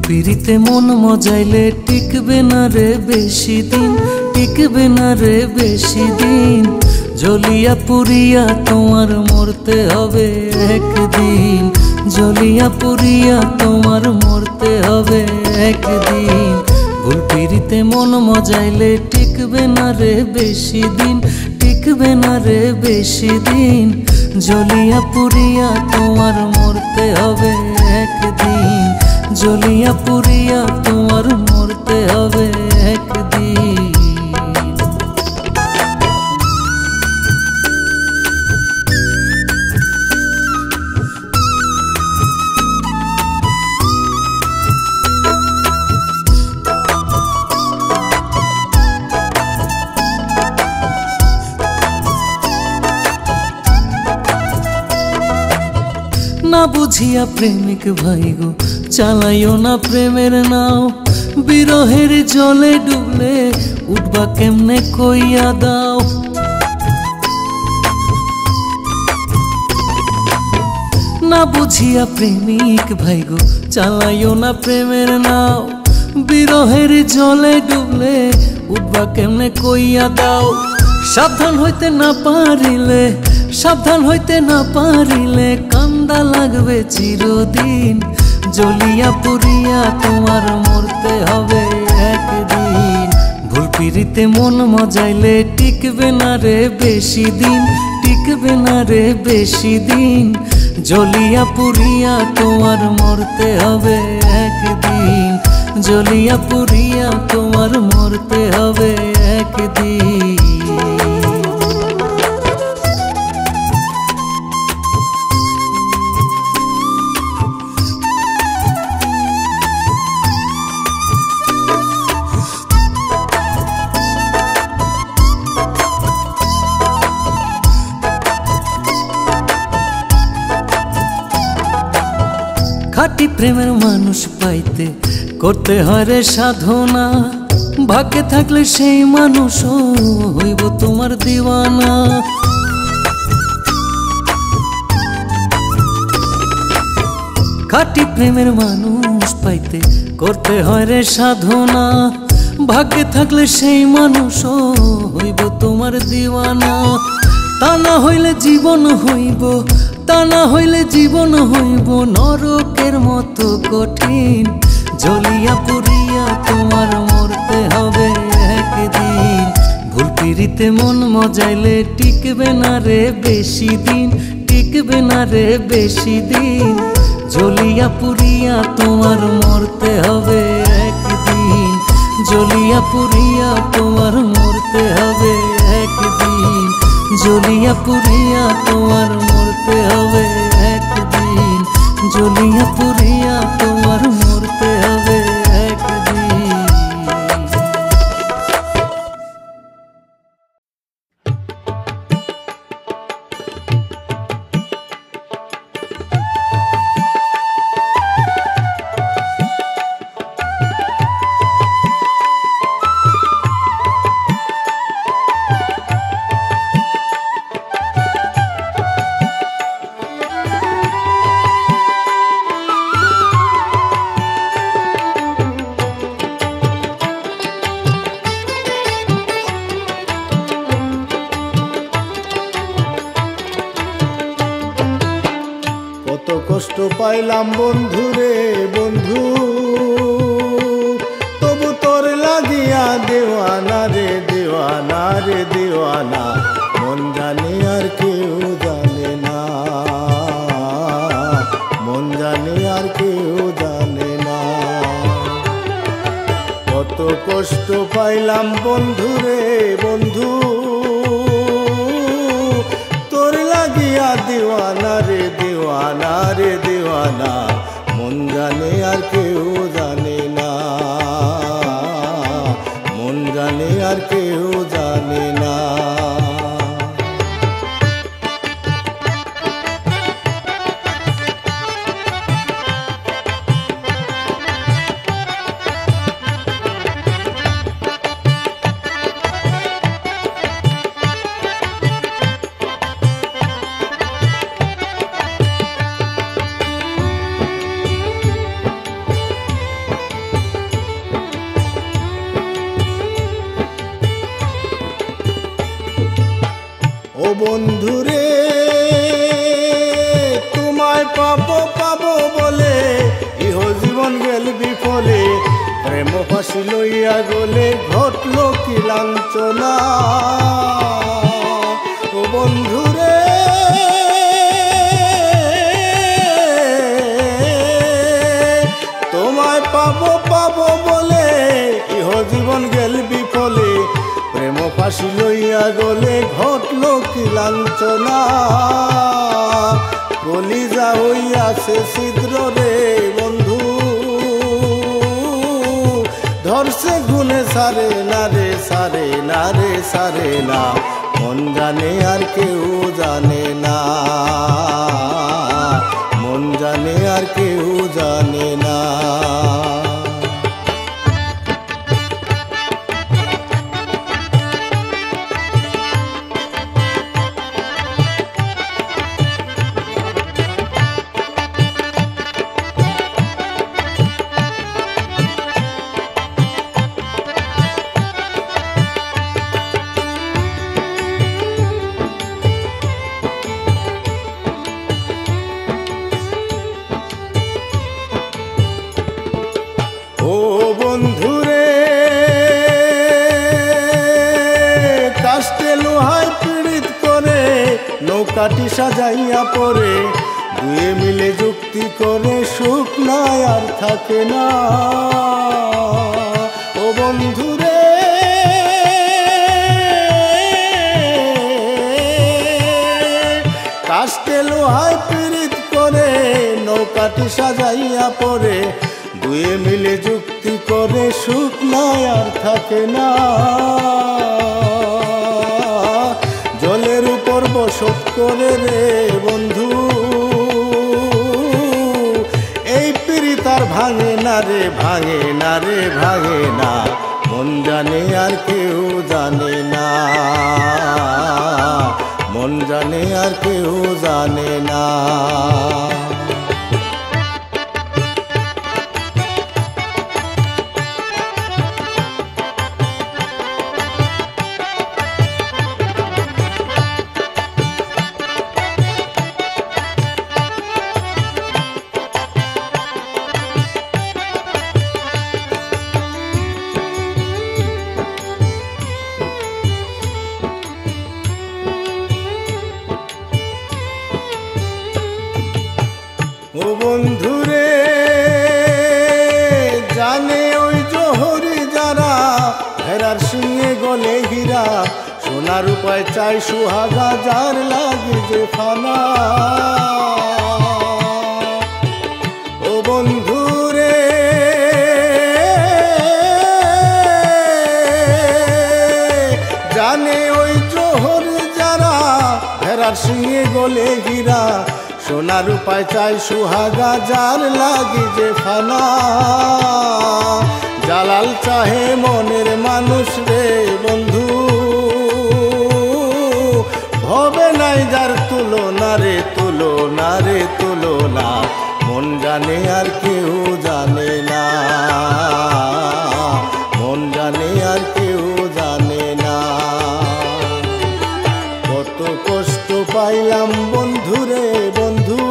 পিরিতে মন মজাইলে টিকবে না রে বেশি দিন, টিকবে না রে বেশি দিন। জ্বলিয়া পুরিয়া তোমার মরতে হবে একদিন, জ্বলিয়া পুরিয়া তোমার মরতে হবে একদিন। ভুল পিরিতে মন মজাইলে টিকবে না রে বেশি দিন, টিকবে না রে বেশি দিন। জ্বলিয়া পুরিয়া তোমার মরতে হবে একদিন, জ্বলিয়া পুরিয়া তোমার মরতে হবে একদিন। না বুঝিয়া প্রেমিক ভাই গো চালাইও না প্রেমের নাও, বিরহের জলে ডুবলে উঠবা কেমনে কইয়া দাও। না বুঝিয়া প্রেমিক ভাই গো চালাইও না প্রেমের নাও, বিরহের জলে ডুবলে উঠবা কেমনে কইয়া দাও। সাবধান হইতে না পারিলে, সাবধান হইতে না পারিলে কান্দা লাগবে চিরদিন। জ্বলিয়া পুরিয়া তোমার মরতে হবে একদিন। ভুল পিরিতে মন মজাইলে টিকবে না রে বেশি দিন, টিকবে না রে বেশি দিন। জ্বলিয়া পুরিয়া তোমার মরতে হবে একদিন, জ্বলিয়া পুরিয়া তোমার মরতে হবে একদিন। খাঁটি প্রেমের মানুষ পাইতে করতে হয় রে সাধনা, ভাগ্যে থাকলে সেই মানুষও হইব তোমার দিওয়ানা। খাঁটি প্রেমের মানুষ পাইতে করতে হয় রে সাধনা, ভাগ্যে থাকলে সেই মানুষও হইব তোমার দিওয়ানা। তা না হইলে জীবন হইব, তা না হইলে জীবন হইব নরকের মতো কঠিন। জ্বলিয়া পুরিয়া তোমার মরতে হবে একদিন। ভুল পিরিতে মন মজাইলে টিকবে না রে বেশি দিন, টিকবে না রে বেশি দিন। জ্বলিয়া পুরিয়া তোমার মরতে হবে একদিন, জ্বলিয়া পুরিয়া তোমার মরতে হবে একদিন, জ্বলিয়া পুরিয়া তোমার মরতে হবে একদিন, জ্বলিয়া পুরিয়া তোমার মরতে হবে একদিন। কষ্ট পাইলাম বন্ধু রে বন্ধু, তবু তোর লাগিয়া দেওয়ানা রে দেওয়ানা রে দেওয়ানা। মন জানে আর কেউ জানে না, মন জানে আর কেউ জানে না। কত কষ্ট পাইলাম বন্ধু রে বন্ধু, তোর লাগিয়া দেওয়ানা রে দেওয়ানা রে দেওয়ানা। মন জানে আর কেউ জানে না, মন জানে আর কেউ জানে না। বন্ধুরে তোমায় পাবো পাবো বলে ইহ জীবন গেল বিফলে, প্রেম ফাঁসি লইয়া গলে ঘটল কি লাঞ্ছনা। ও বন্ধুরে তোমায় পাবো পাবো বলে ইহ জীবন গেল বিফলে, প্রেম ফাঁসি লইয়া গলে ঘটল কি লাঞ্ছনা। কলিজা হইয়াছে ছিদ্র রে বন্ধু, ধরছে গুনে সারে না রে সারে না রে সারে না, মন জানে আর কেউ জানে না, মন জানে আর কেউ জানে না। ও বন্ধুরে কাস্তে লোহায় পীড়িত করে নৌকাটি সাজাইয়া পরে, দুয়ে মিলে যুক্তি করে সুখ নাই আর থাকে না। ও বন্ধুরে কাস্তে লোহায় পীড়িত করে নৌকাটি সাজাইয়া পরে, দুয়ে মিলে যুক্তি করে সুখ নাই আর থাকে না। জলের উপর বসত করে রে বন্ধু, এই পীড়িত আর ভাঙে না রে ভাঙে না রে ভাঙে না, মন জানে আর কেউ জানে না, মন জানে আর কেউ জানে না। ও বন্ধুরে জানে ওই জহরি যারা, ভেড়ার সিংহে গলে হীরা, সোনার উপায় চাই সুহাগা যার লাগে যে ফানা। ও বন্ধুরে জানে ওই জহরি যারা, ভেড়ার সিংহে গলে হীরা, সোনার উপায় চাই সুহাগা যার লাগি যে ফানা। জালাল চাহে মনের মানুষ রে বন্ধু, ভবে নাই যার তুলনা রে তুলনা রে তুলনা, মন জানে আর কেউ জানে না, মন জানে আর কেউ জানে না। কত কষ্ট পাইলাম বন্ধুরে বন্ধু,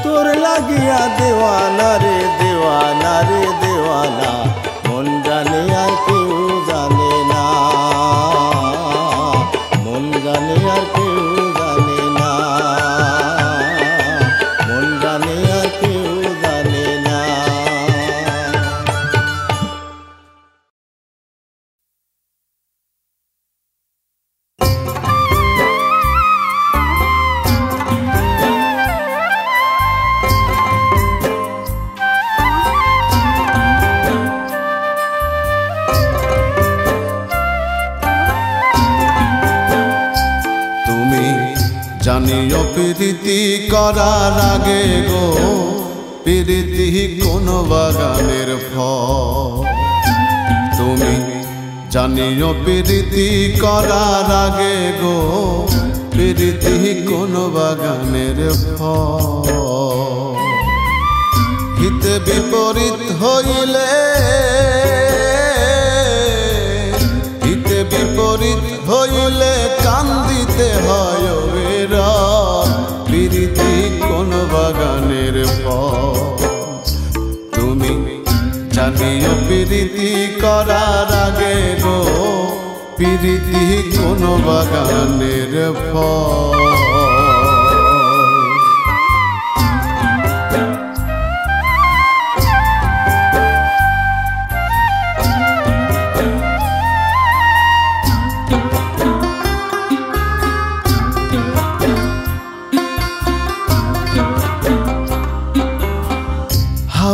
তোর লাগিয়া দেওয়ানা রে দেওয়ানা রে দেওয়ানা, মন জানে আর কেউ জানে না, মন জানে আর কেউ জানে না, মন জানে আর কেউ জানে না। জানিও প্রীতি করার আগে গো, প্রীতি কোন বাগানের ফল। তুমি জানিও প্রীতি করার আগে গো, প্রীতি কোন বাগানের ফল। হিতে বিপরীত হইলে, হিতে বিপরীত হইলে দিতে হয় অবিরাম প্রীতি কোন বাগানের ফল তুমি জানিও প্রীতি করার আগে গো প্রীতি কোন বাগানের ফল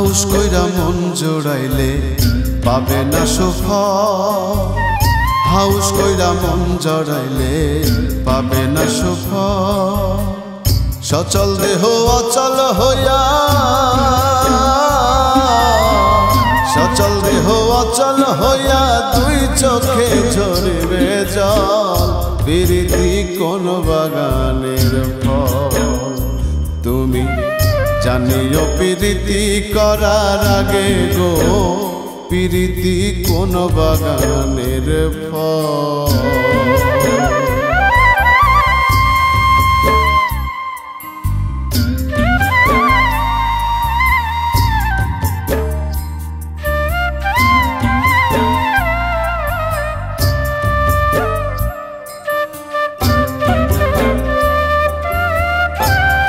হাউস কইরা মন জোড়াইলে পাবে না সুফল হাউস কইরা মন জড়াইলে পাবে না সুফল সচল দেহ অচল হইয়া সচল দেহ অচল হইয়া দুই চোখে ঝরিবে জল প্রীতি কোন বাগানের ফল তুমি জানিও প্রীতি করার আগে গো প্রীতি কোন বাগানের ফল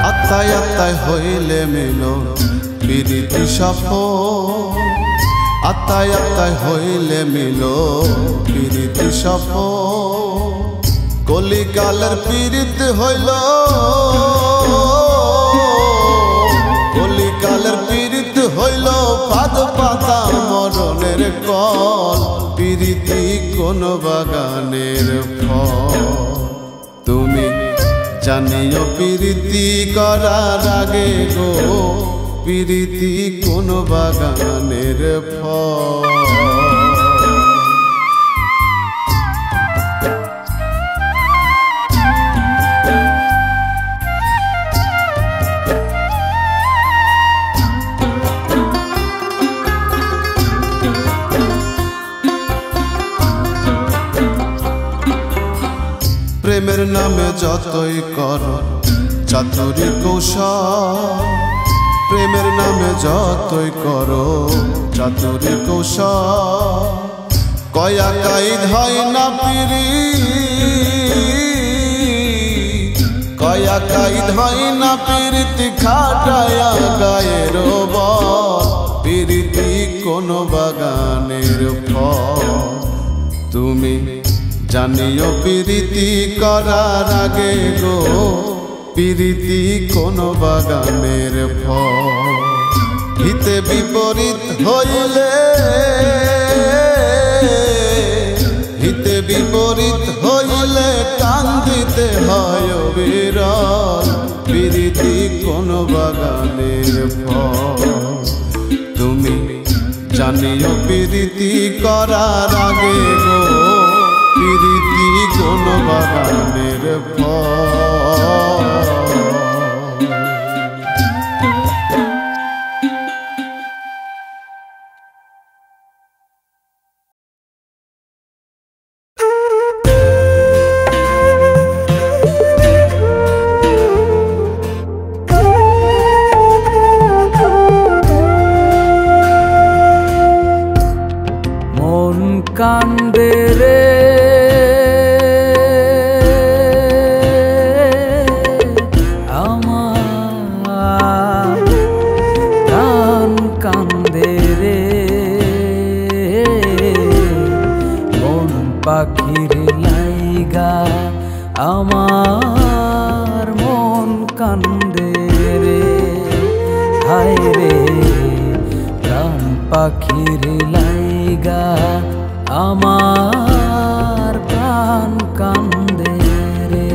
আত্মায় আত্মায় হইলে মিলন প্রীতি সফল আত্মায় আত্মায় হইলে মিলন প্রীতি সফল কলিকালের প্রীতি হইল কলিকালের প্রীতি হইল পাদ পাতা মরণের কল প্রীতি কোন বাগানের ফল তুমি জানিও প্রীতি করার আগে গো প্রীতি কোন বাগানের ফল প্রেমের নামে যতই কর চাতুরী কৌশল প্রেমের নামে যতই করো চাতুরী কৌশল কয়া কাইদ হয় না পিরি কয়া কাইদ হয় না প্রীতি খাটায়া গায়ের বল প্রীতি কোন বাগানের ফল তুমি জানিও প্রীতি করার আগে গো প্রীতি কোন বাগানের ফল হিতে বিপরীত হইলে হিতে বিপরীত হইলে কান্দিতে হয় বিরল প্রীতি কোন বাগানের ফল তুমি জানিও প্রীতি করার আগে গো প্রীতি কোন বাগানের ফল মন কান্দে রে পাখির লাইগা আমার মন কান্দে রে হায় রে প্রাণ পাখির লাইগা আমার প্রাণ কান্দে রে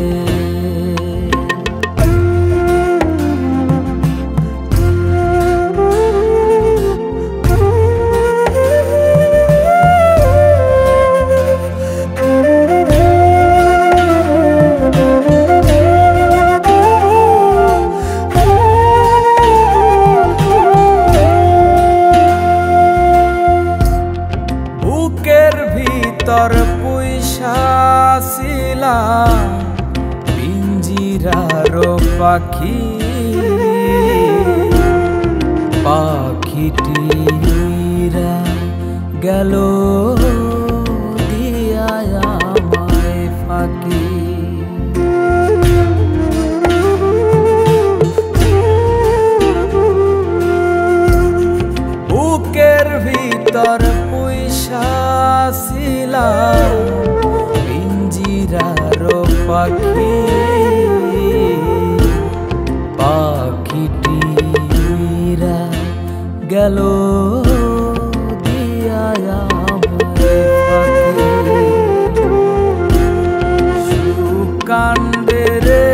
পিঞ্জিরারো পাখি পাখিটি উইরা গেল দিয়া আমায় ফাঁকি বুকের ভিতর পুইসা ছিলাম পিঞ্জিরারো পাখি পাখিটি উইরা গেল দিয়া আমায় ফাঁকি সুকান্দে রে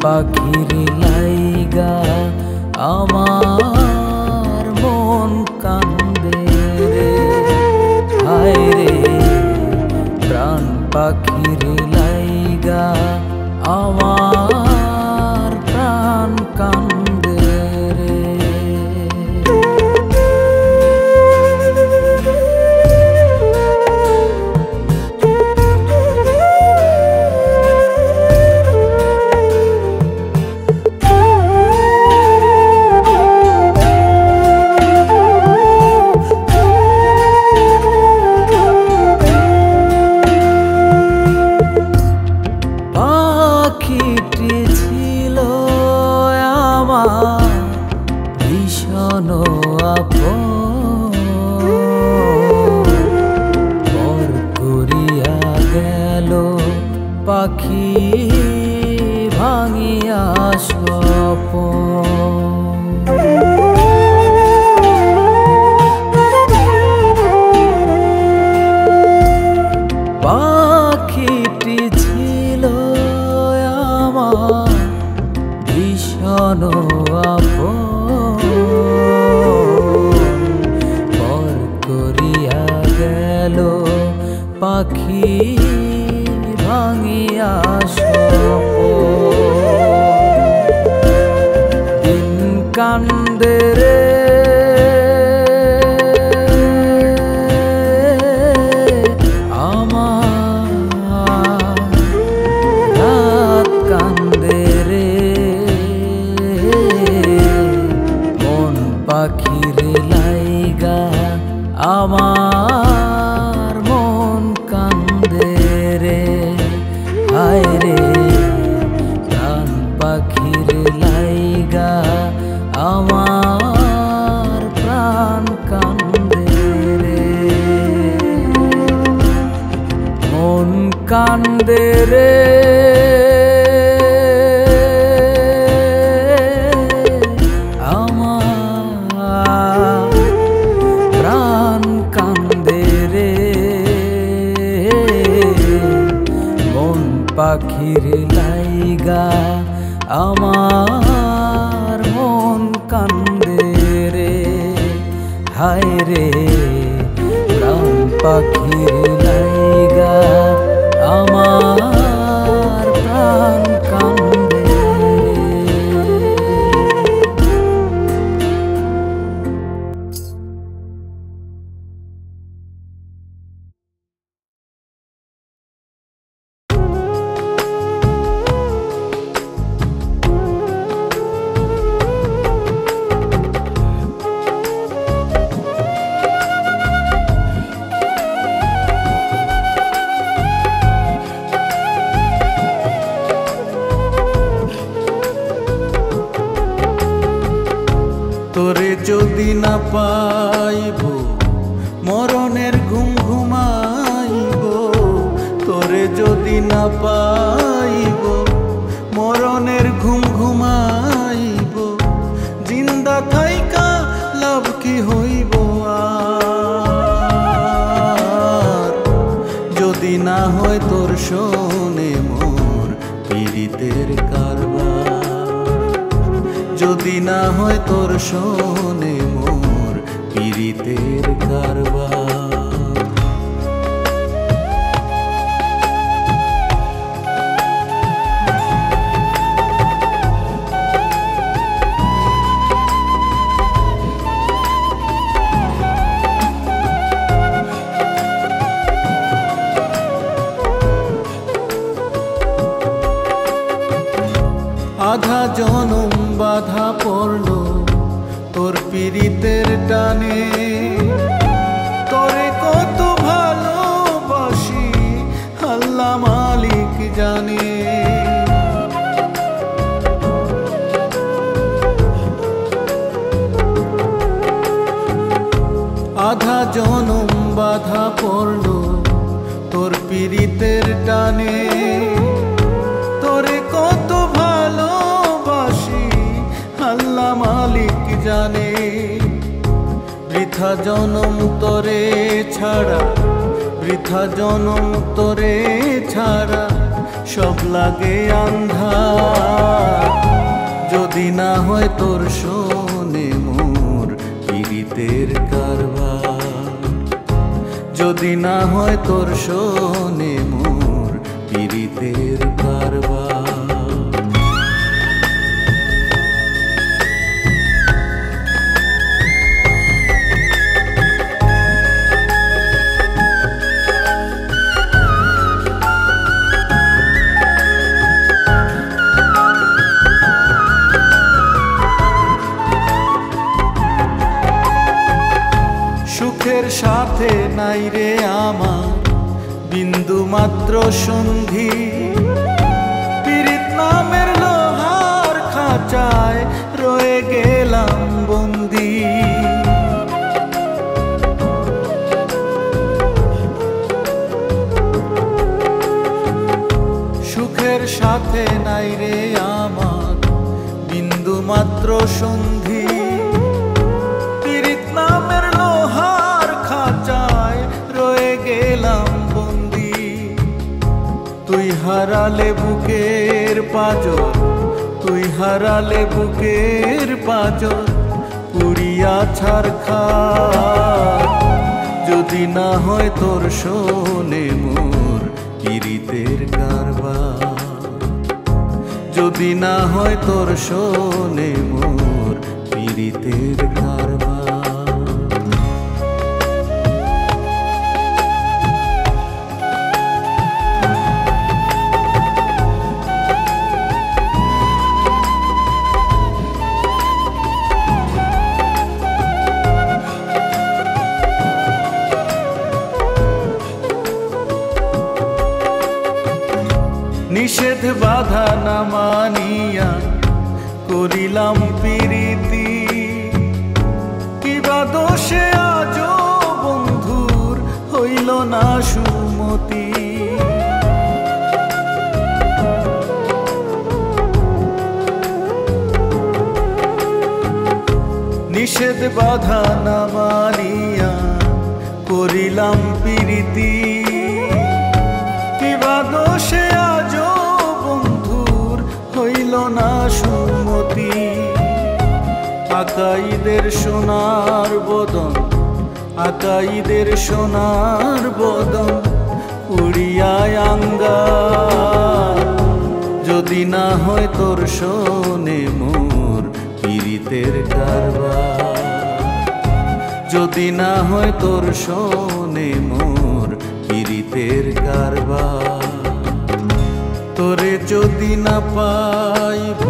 পাখির লাইগা আমার মন কান্দে রে হায় রে প্রাণ পাখির লাইগা আমার প্রাণ কান্দে রে পাখিটি ছিল আমার ভীষণ আপন পর করিয়া গেল পাখি ভাঙিয়া স্বপন পাখিটি ছিল আমার ভীষণ আপন পর করিয়া গেল পাখি ভাঙিয়া স্বপন দিন কান্দে রে পাখির লাইগা আমার মন কান্দে রে হায় রে প্রাণ পাখির লাইগা আমার প্রাণ কান্দে রে মন কান্দে রে পাখির লাইগা আমার মন কান্দে রে হায় রে প্রাণ পাখির লাইগা আমার প্রাণ কান্দে তোরে যদি না পাইব মরণের ঘুম ঘুমাইব তোরে যদি না পাইব মরণের ঘুম ঘুমাইব জিন্দা থাইকা লাভ কি হইব আর যদি না হয় তোর শোনে মোর পীড়িতের কারবার যদি না হয় তোর শোনে মোর পীড়িতের কারবার আধা জনম বাধা পড়লো তোর পীড়িতের টানে, তোরে কত ভালোবাসি আল্লাহ মালিক জানে। আধা জনম বাধা পড়লো তোর পীড়িতের টানে, তোরে কত ভালোবাসি আল্লাহ মালিক জানে। বৃথা জনম তোরে ছাড়া, বৃথা জনম তোরে ছাড়া সব লাগে আন্ধার। যদি না হয় তোর শোনে মোর পীড়িতের কারবার, যদি না হয় তোর শোনে মোর পীড়িতের কারবার। সুখের সাথে নাই রে আমার বিন্দু মাত্র সন্ধি, পীড়িত নামের লোহার খাঁচায় রয়ে গেলাম বন্দি। সুখের সাথে নাই রে আমার বিন্দু মাত্র সন্ধি, পীড়িত নামের লোহার খাঁচায় রয়ে গেলাম বন্দি। তুই হারালে বুকের পাঁজর, তুই হারালে বুকের পাঁজর পুড়িয়া ছারখার। যদি না হয় তোর শোনে মোর পীড়িতের কারবার, যদি না হয় তোর শোনে মোর পীড়িতের কারবার। নিষেধ বাধা না মানিয়া করিলাম প্রীতি, কিবা দোষে আজো বন্ধুর হইল না সুমতি। নিষেধ বাধা না মানিয়া করিলাম প্রীতি, কিবা দোষে আজো বন্ধুর হইল না সুমতি। আকাইদের সোনার বদন, আকাইদের সোনার বদন উড়িয়ায় আঙ্গার। যদি না হয় তোর শোনে মোর পীড়িতের কারবার, যদি না হয় তোর শোনে মোর পীড়িতের কারবার। তোরে যদি না পাইব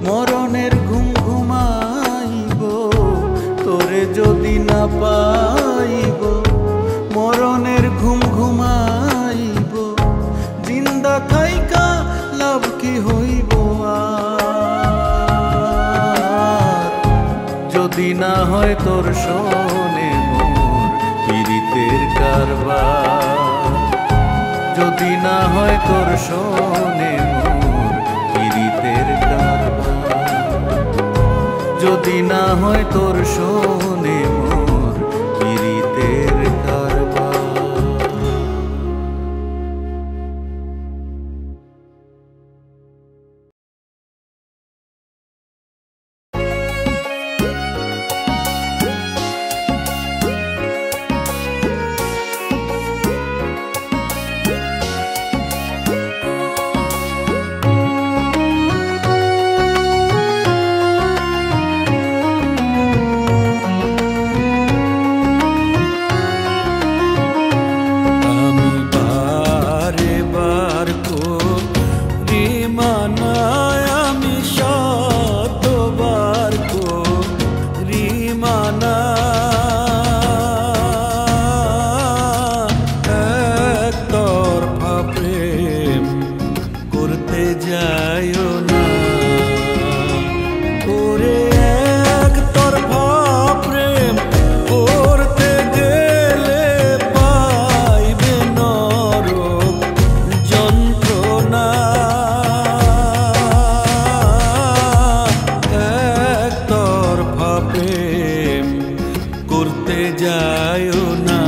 মরণের ঘুম ঘুমাইব, তোরে যদি না পাইব মরণের ঘুম ঘুমাইব। জিন্দা থাইকা লাভ কি হইব আর, যদি না হয় তোর শোনে মোর পীড়িতের কারবার, যদি না হয় তোর শোনে মোর পীড়িতের কারবার, যদি না হয় তোর শোনে মোর পীড়িতের কারবার। যাইও না। ওরে একতরফা প্রেম করতে গেলে পাইবে নরক যন্ত্রণা। একতরফা প্রেম করতে যাইও না।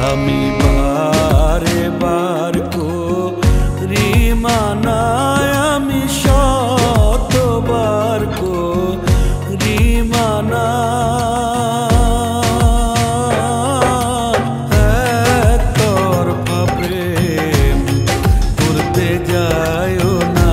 আমি বারে বার করি মানায়, আমি শতবার করি মানা। একতরফা প্রেম করতে যাইও না।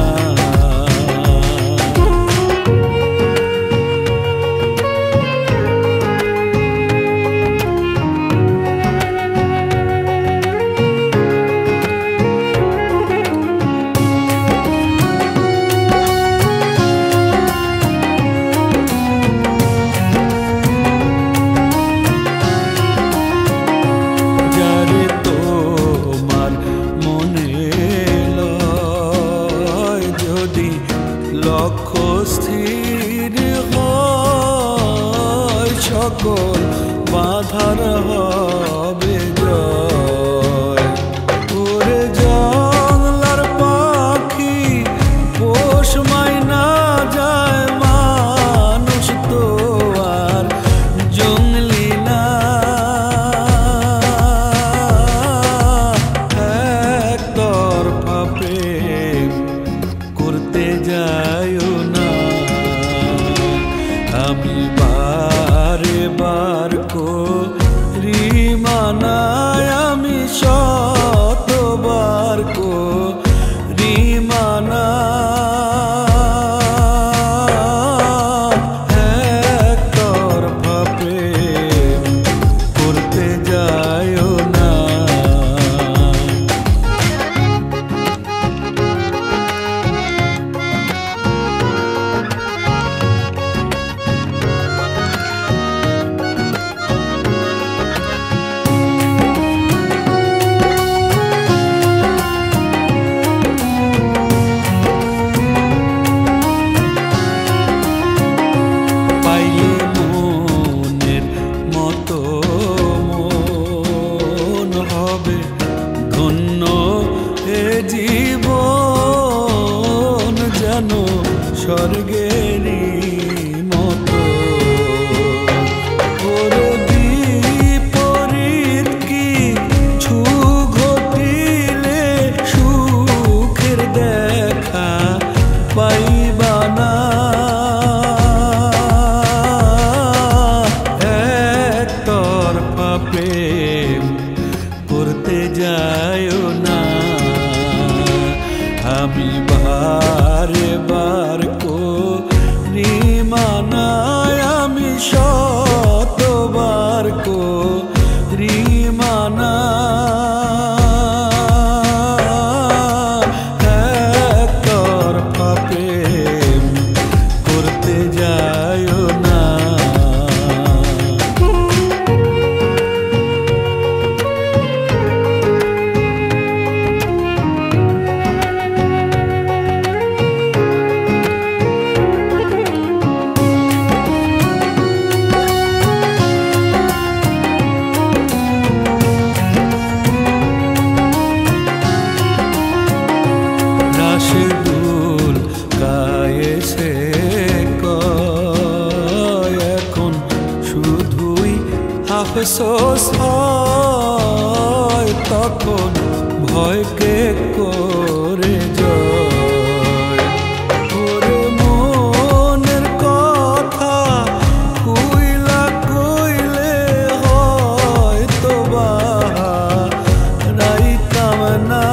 লক্ষ্য স্থির হয়, সকল বাধার হবে জয়। ওরে জংলার পাখি পোষ মাইনা যায়, মানুষ তো আর জংলি না। একতরফা প্রেম করতে যাইও না। আমি বারে বার করি মানায়, আমি শতবার করি মানা। একতরফা প্রেম করতে যাইও না। ধন্য এ জীবন যেন স্বর্গেরই মতো। ওরে বিপরীত কিছু ঘটিলে সুখের দেখা পাইবা না। একতরফা প্রেম করতে যাইও না। আমি বারে বার করি মানায়, আমি শতবার করি মানা। একতরফা প্রেম করতে যাইও না। রাশেদুল কায়েসে কয়, এখন শুধুই আফসোস হয়, তখন ভয়কে করে জয়। ওরে মনের কথা কইলা কইলে হয়তো বা রাইতাম না।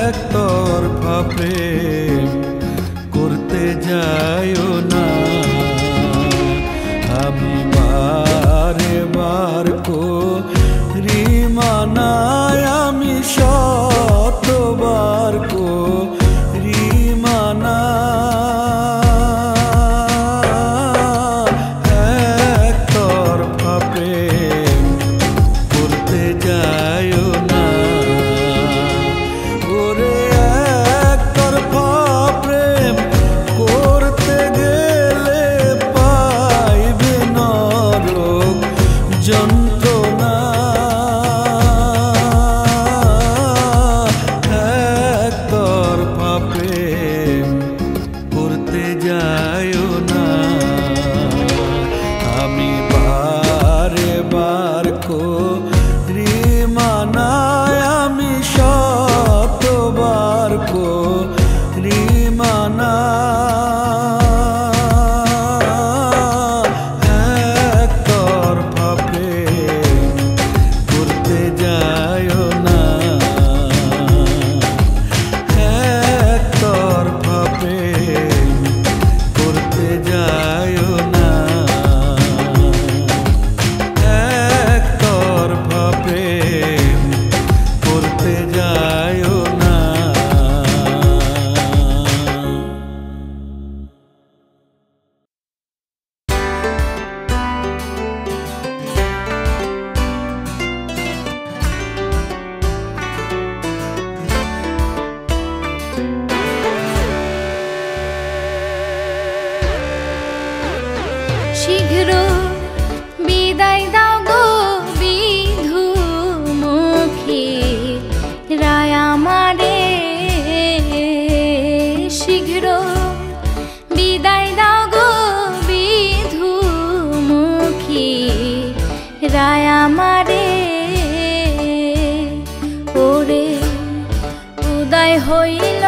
একতরফা প্রেম করতে যাইও না। আমি বারে বার করি মা মুখী রায় আমারে শীঘ্র বিদায় দাও গো বিধু মুখী রায় আমারে ওরে উদয় হইল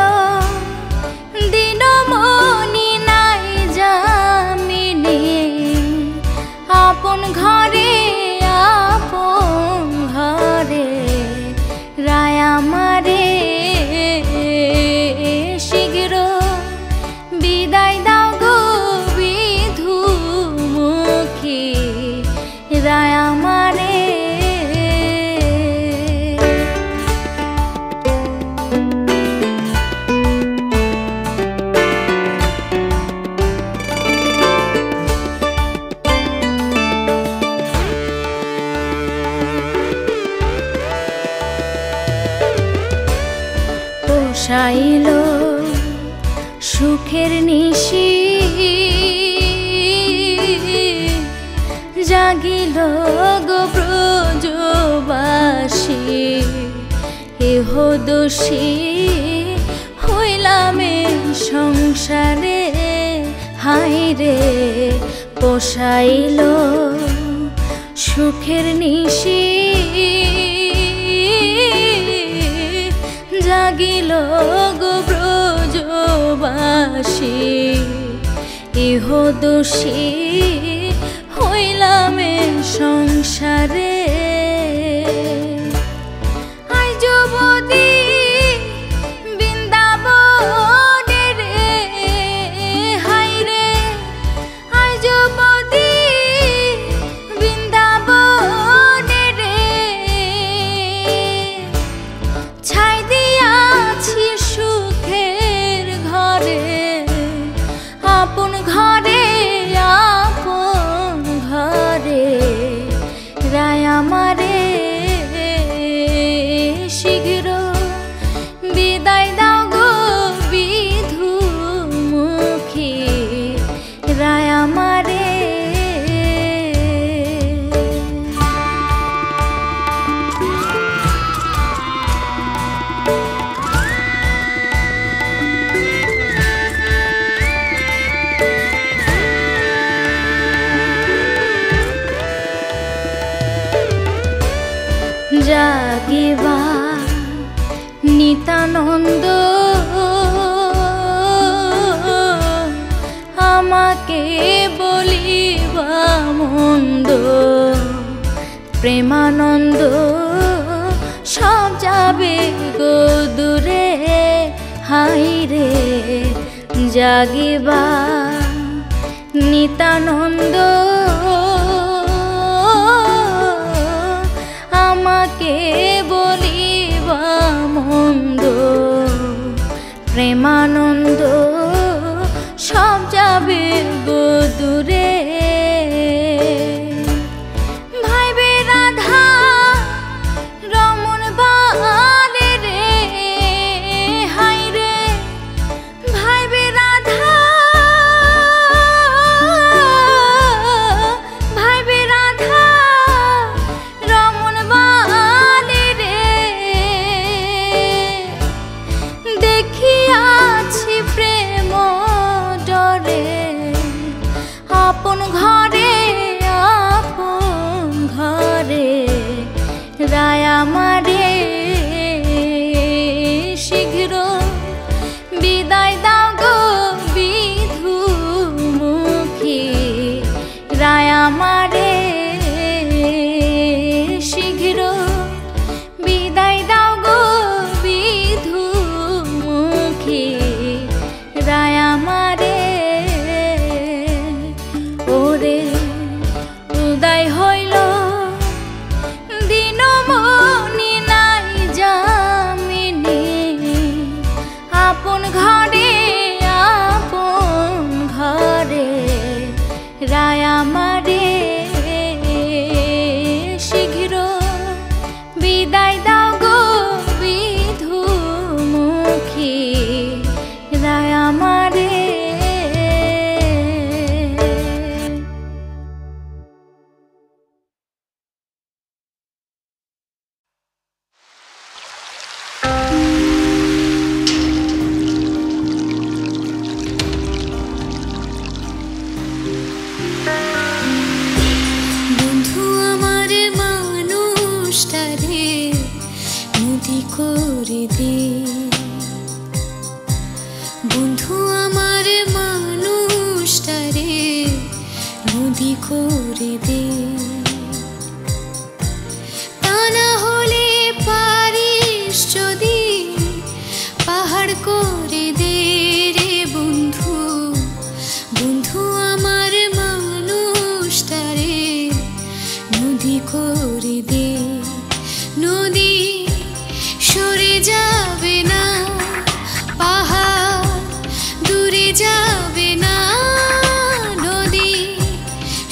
দিনমণি নাই যামিনী আপন ঘরে রায় আমারে শীঘ্র বিদায় দাও গো বিধু মুখী রায় আমারে পোষাইল সুখের নিশি জাগিল গো ব্রজবাসী এহ দোষী হইলাম সংসারে হায়রে পোষাইল সুখের নিশি জাগিল গো ব্রজবাসী ইহ দোষী হইলাম সংসারে আই যুবতী বৃন্দাবনে রে হায়রে আই যুবতী বৃন্দাবনে রে ছাই দিয়াছি সুখের ঘরে আপন ঘরে রায় আমারে শীঘ্র বিদায় দাও গো বিধু মুখী রায় আমারে জাগিবা নিতানন্দ আমাকে বলিবা মন্দ প্রেমানন্দ সব যাবে গো দূরে হায়রে জাগিবা নিতানন্দ আমাকে বলিবা মন্দ প্রেমানন্দ সব যাবে গো দূরে ভাইবে রাধা রমণ বালে রে হায়রে ভাইবে রাধা ভাইবে রাধা রমণ বালে নদী করে দে বন্ধু আমার মানুষটারে নদী করে দে তা না হলে পারিস যদি পাহাড় করে দে রে বন্ধু বন্ধু আমার মানুষটারে নদী করে দে নদী সরে যাবে না পাহাড় দূরে যাবে না নদী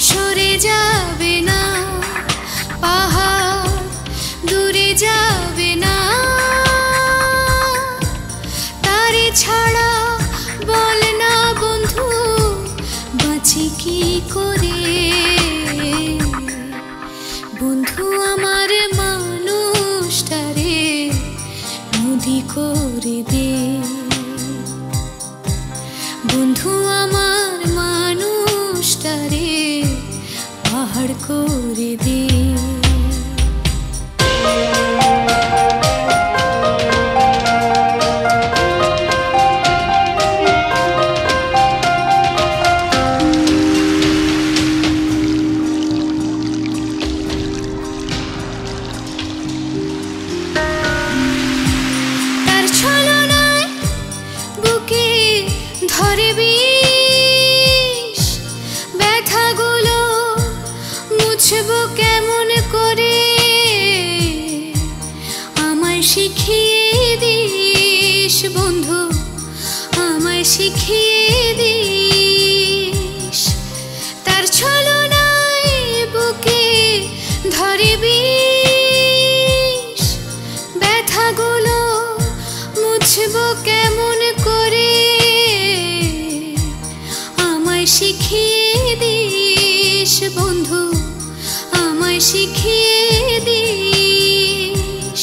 সরে যাবে না পাহাড় দূরে যাবে না তারে ছাড়া বল না বন্ধু বাঁচি কি করে বন্ধু আমার মানুষটারে নদী করে দে বন্ধু আমার মানুষটারে পাহাড় করে দে কেমন করে আমায় শিখিয়ে দিস বন্ধু আমায় শিখিয়ে দিস তার ছলনায় বুকে ধরে বিষ ব্যথাগুলো মুছবো কেমন করে আমায় শিখিয়ে দিস বন্ধু আমায় শিখিয়ে দিস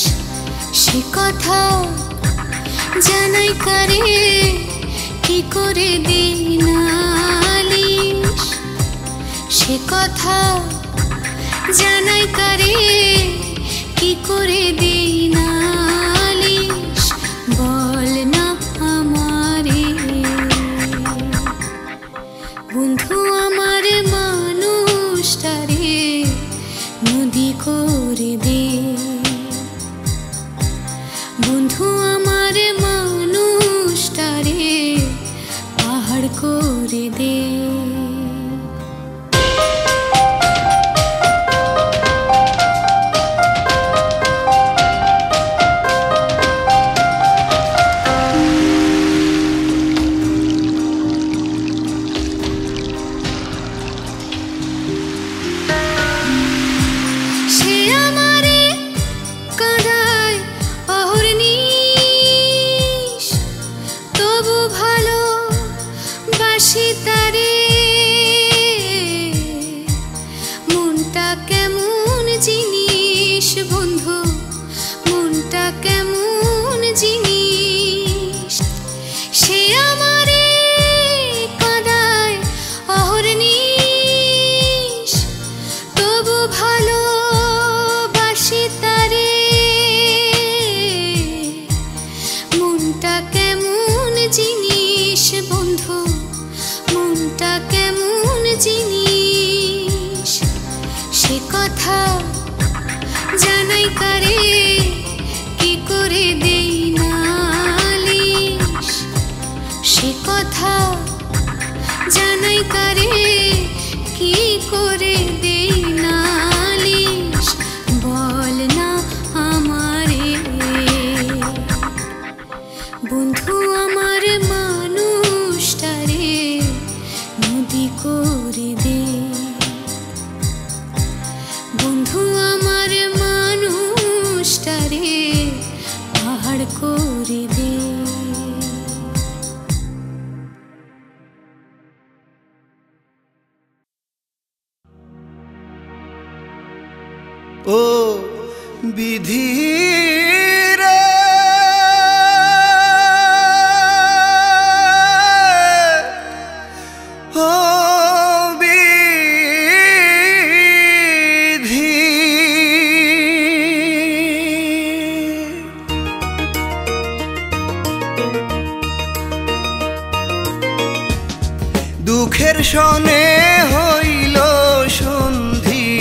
সে কথা জানাই কারে কি করে দিই নালিশ সে কথা জানাই কারে কি করে দিই নালিশ বল না আমারে বন্ধু আমার মানুষটারে নদী করে দে বন্ধু আমার মানুষটারে পাহাড় করে দে জানাই কারে কি করে দেই নালিশ সে কথা জানাই কারে কি করে দেই নালিশ বল না আমারে বন্ধু আমার মানুষটারে নদী করে দে বন্ধু আমার মানুষটারে পাহাড় করে দে ও বিধি দুঃখের শনে হইল সন্ধি,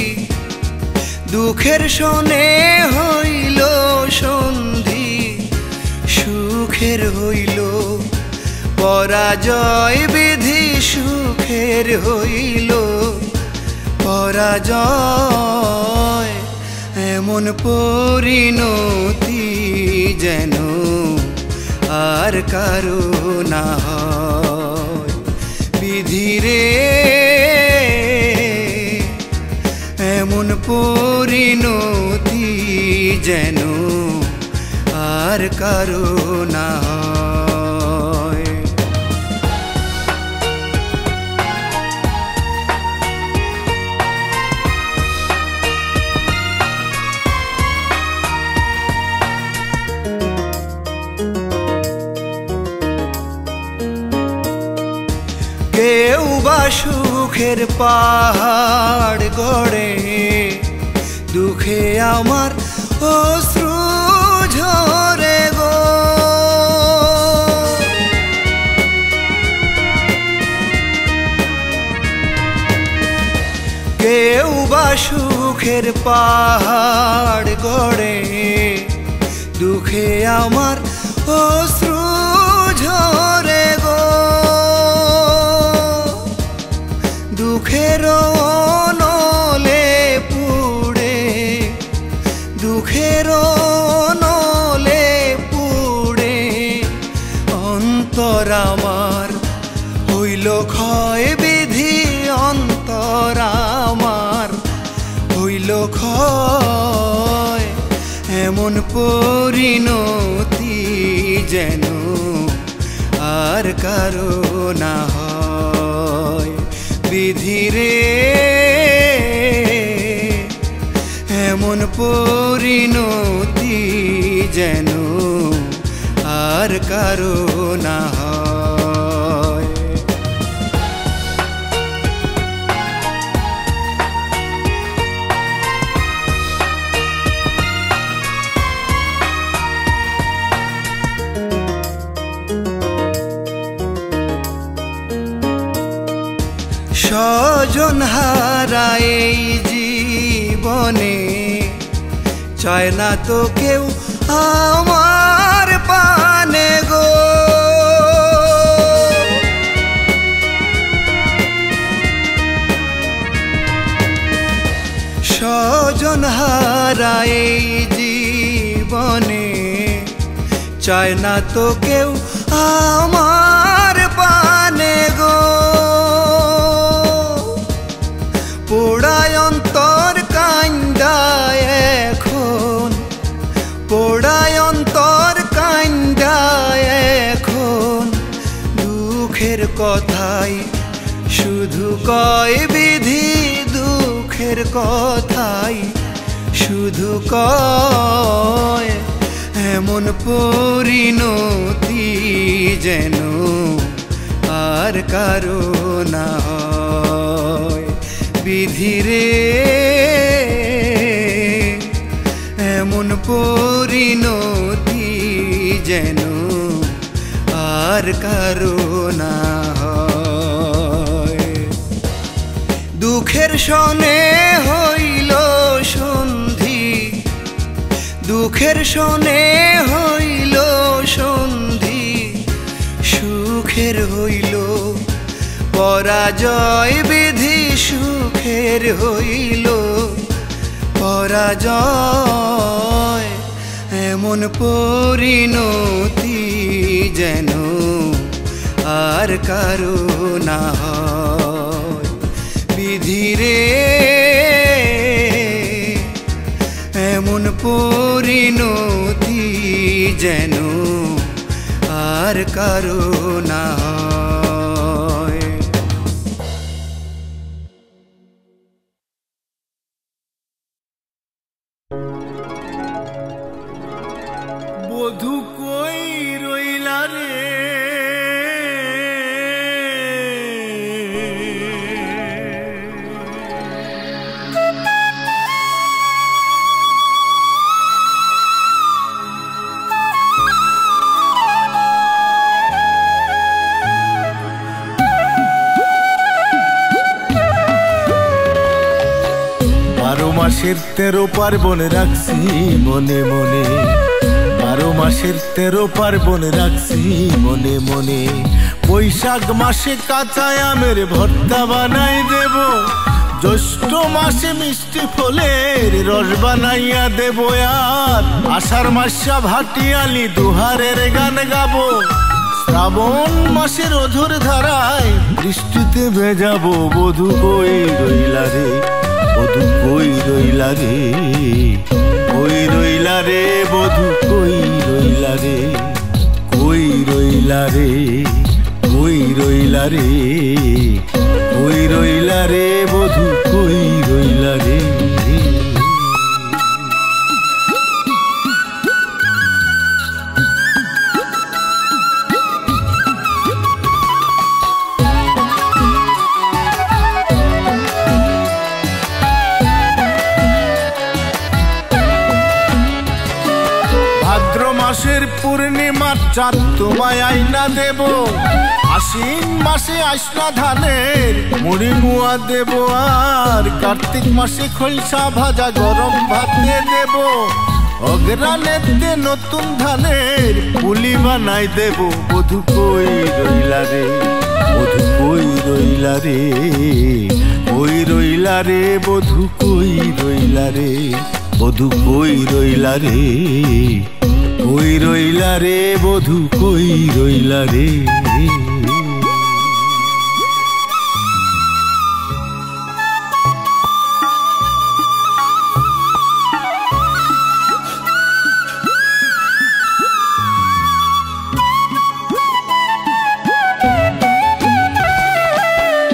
দুঃখের শনে হইল সন্ধি, সুখের হইল পরাজয় বিধি, সুখের হইল পরাজয়। এমন পরিণতি যেন আর কারো না হয় বিধিরে, এমন পরিণতি যেন আর কারো না হয়। কেউ বা সুখের পাহাড় গড়ে, দুঃখে আমার অশ্রু ঝরে গো। কেউ বা সুখের পাহাড় গড়ে, দুঃখে আমার অশ্রু ঝরে গো। দুঃখের নলে পুড়ে, দুঃখের নলে পুড়ে অন্তর আমার হইল ক্ষয় বিধি, অন্তর আমার হইল ক্ষয়। এমন পরিণতি যেন আর কারো না হয় বিধিরে, এমন পরিণতি যেন আর কারো না হয়। স্বজন হারায় এই জীবনে, চায় না তো কেউ আমার পানে গো। স্বজন হারায় এই জীবনে, চায় না তো কেউ আমার পানে গো। পোড়ায় অন্তর কান্দায় এখন, পোড়ায় অন্তর কান্দায় এখন, দুঃখের কথাই শুধু কয় বিধি, দুঃখের কথাই শুধু কয়। এমন পরিণতি যেন আর কারো না হয় বিধিরে, এমন পরিণতি যেন আর কারো না হয়। দুঃখের শনে হইল সন্ধি, দুঃখের শনে হইল সন্ধি, সুখের হইল পরাজয় বিধি, সুখের হইল পরাজয়। এমন পরিণতি যেন আর কারো না হয় বিধিরে, এমন পরিণতি যেন আর কারো না হয়। বধূ কই রইলা রে, মাসের 13 পার্বণ রাখছি মনে মনে, 12 মাসের 13 পার্বণ রাখছি মনে মনে। বৈশাখ মাসে কাঁচা আমের ভর্তা বানাই দেব, জ্যৈষ্ঠ মাসে মিষ্টি ফলের রস বানাইয়া দেব, আর আষাঢ় মাসে ভাটিয়ালি দুহারের গান গাবো। শ্রাবণ মাসের অধুর ধারায় বৃষ্টিতে ভেজাবো। বধূ কই রইলা রে, বধূ কই রইলা রে, কই রইলা রে, বধূ কই রইলা রে, কই রইলা রে, কই রইলা রে, কই রইলা রে, বধূ কই রইলা রে। ভাদ্র মাসের পূর্ণিমার চাঁদ তোমায় আইনা দেব, আশ্বিন মাসে আইসনা ধানের মুড়ি মুয়া দেব, আর কার্তিক মাসে খলসা ভাজা গরম ভাতে দেব, অগ্রাণেতে নতুন ধানের পুলি বানাই দেব। বধূ কই রইলা রে, বধূ কই রইলা রে, কই রইলা রে, বধূ কই রইলা রে, বধূ কই রইলা রে, কই রইলা রে, বধূ কই রইলা রে।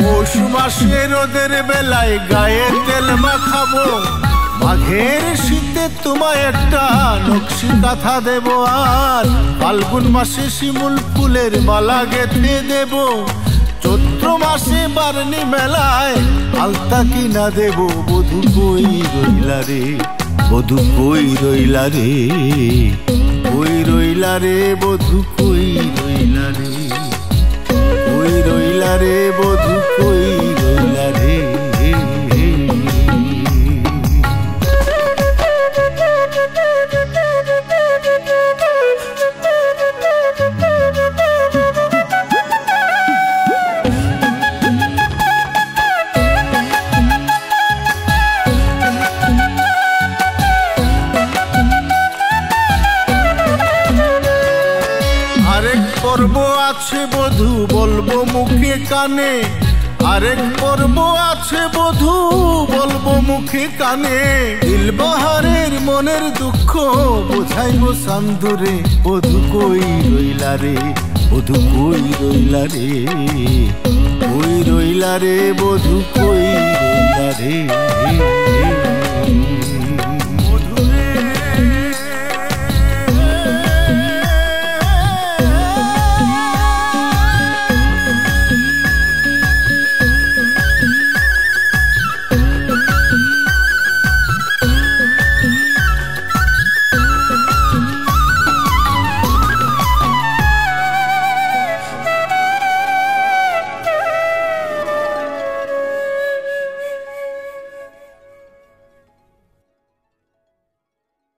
পৌষ মাসে রোদের বেলায় গায়ে তেল মাখাবো, মাঘের শীতে তোমায় একটা নকশি কাঁথা দেব, আর ফাল্গুন মাসে শিমুল ফুলের মালা গেঁথে দেব, চৈত্র মাসে বার্নি মেলায় আলতা কিনা দেব। বধূ কই রইলা রে, বধূ কই রইলা রে, কই রইলা রে, বধূ কই রইলা রে, কই রইলা রে, বধূ কই রইলা রে। আরেক পর্ব আছে বধূ বলবো মুখে কানে, আরেক পর্ব আছে বধূ বলবো মুখে কানে, দিলবাহারের মনের দুঃখ বোঝাইবো সান্দুরে। বধূ কই রইলা রে, বধূ কই রইলা রে, কই রইলা রে, বধূ কই রইলা রে।